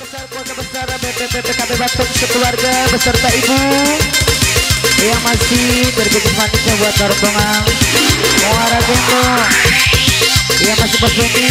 besar keluarga besar BPPKB Batung sekeluarga beserta ibu yang masih berbikin manisnya buat rombongan Muara Gendong yang masih bersemi.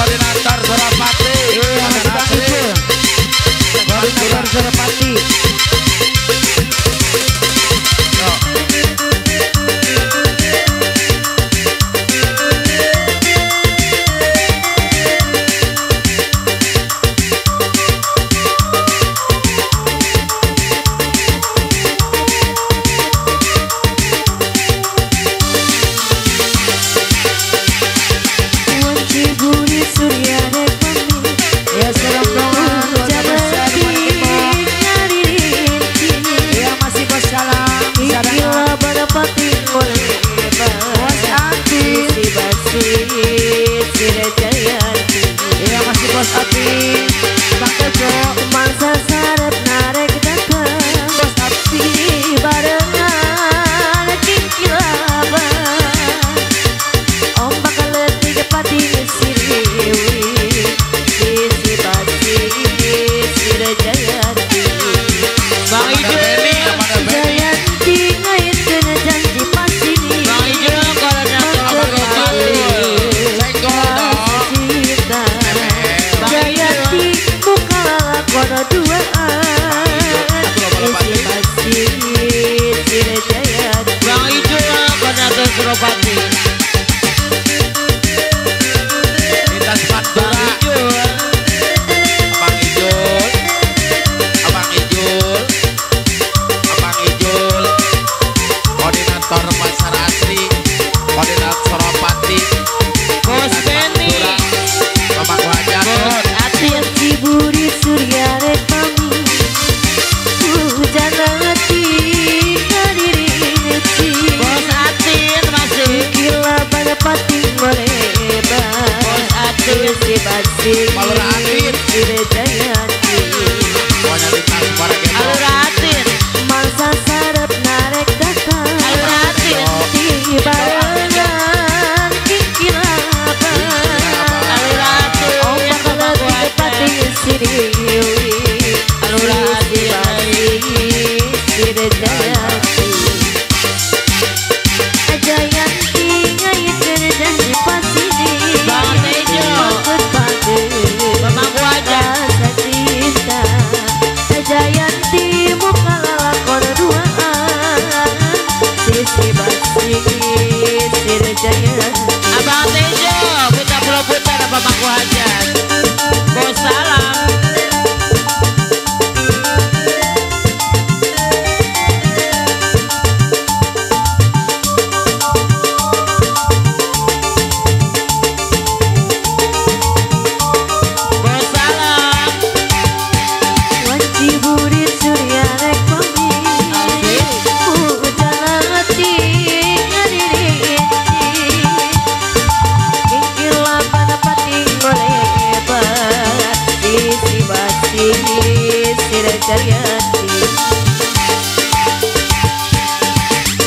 Koordinator Surapati, koordinator Surapati. Surapati lintas Madura Abang Ijul koordinator pasar asli koordinator Surapati Bos Beni Bapak Wajar hati yang ciburi surya rekami hujan hati Bos Atin masih gila pada pati melebar Bos Atin si basi Alur Atin Jayanti semuanya lintas para Alur Atin masa sarap narek datang Alur Atin di barengan kikilapan Alur Atin ombak lagi pati sini Alur Atin si Jayanti Jayanti ngait kerja di pasini Bang Tejo Bapak Wajar cinta Jayanti muka lalakon duaan sisi basi sir Jayanti Abang Tejo putar pulau putar Bapak Wajar Bos salam Jayanti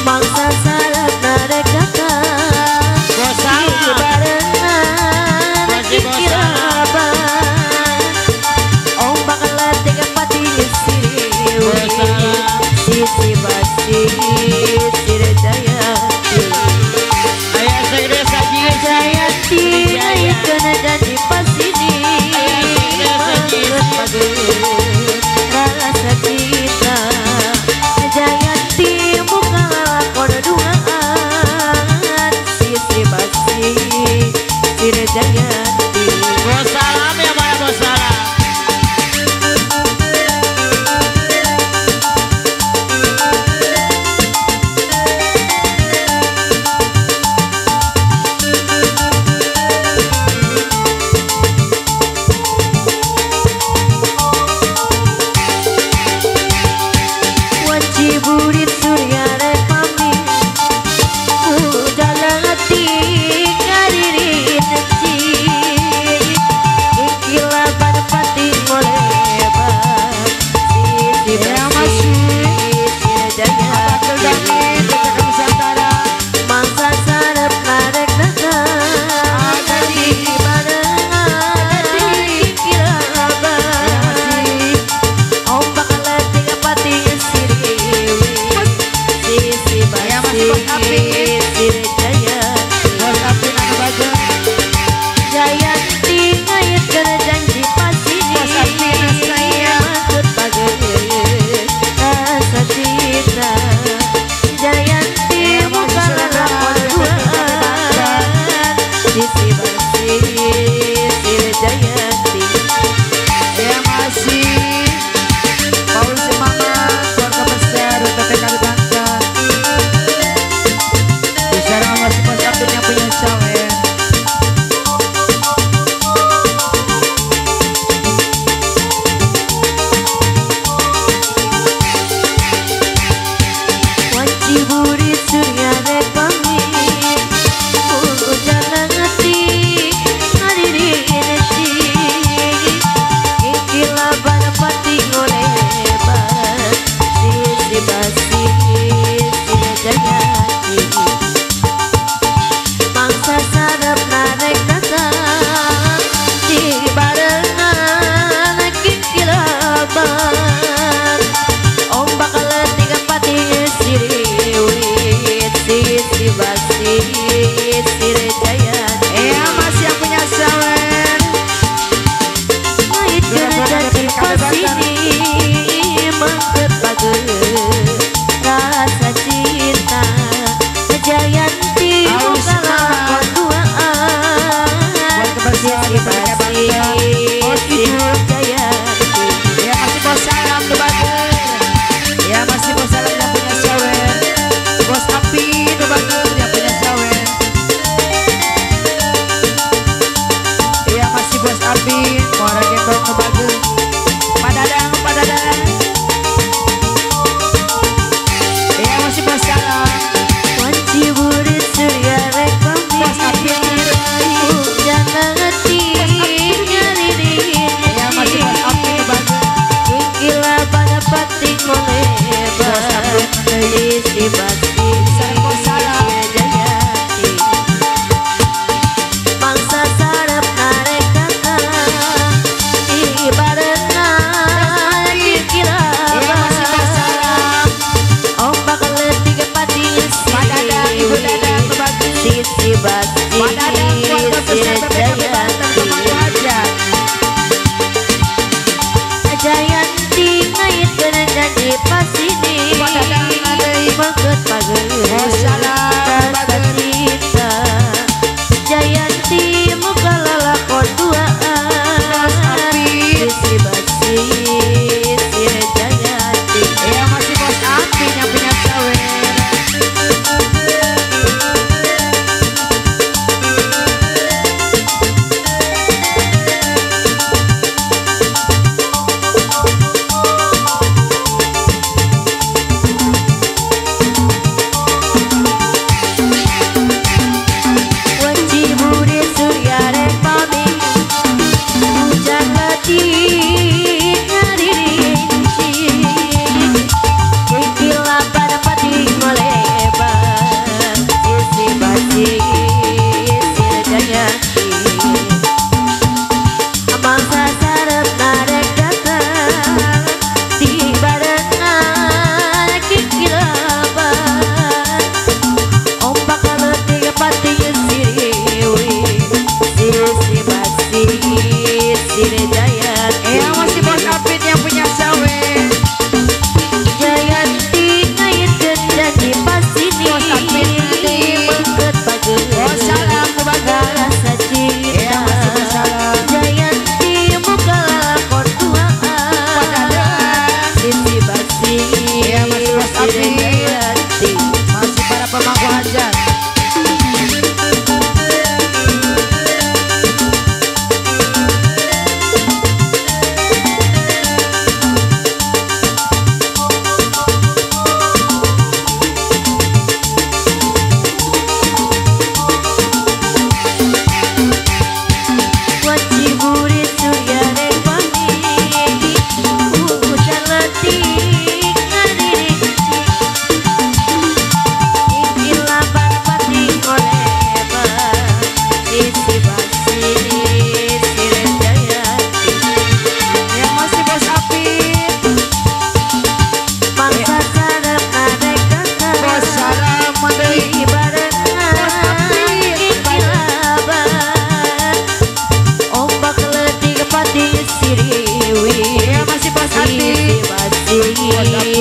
mangsa salat narek datang Bos salam barengan Masih bos kikiraban ombak latih pati siri Bos salam sisi basi sir Jayanti Ayah segera saji Jayanti ngait kena janji pasini Ayah segera saji rasa mantap. Bos Ibu. Ya masih bos salam tuh bager. Ya masih bos salam yang punya sawer. Bos Api tuh bager yang punya sawer. Ya masih bos Api, Muara Gendong tuh bager. Padadang, padadang. Ya masih bos salam. Bos Api. Ya masih bos Api tuh bager. Masih para pemangku hajat. Siriwi, masih bos Ati. Siriwi,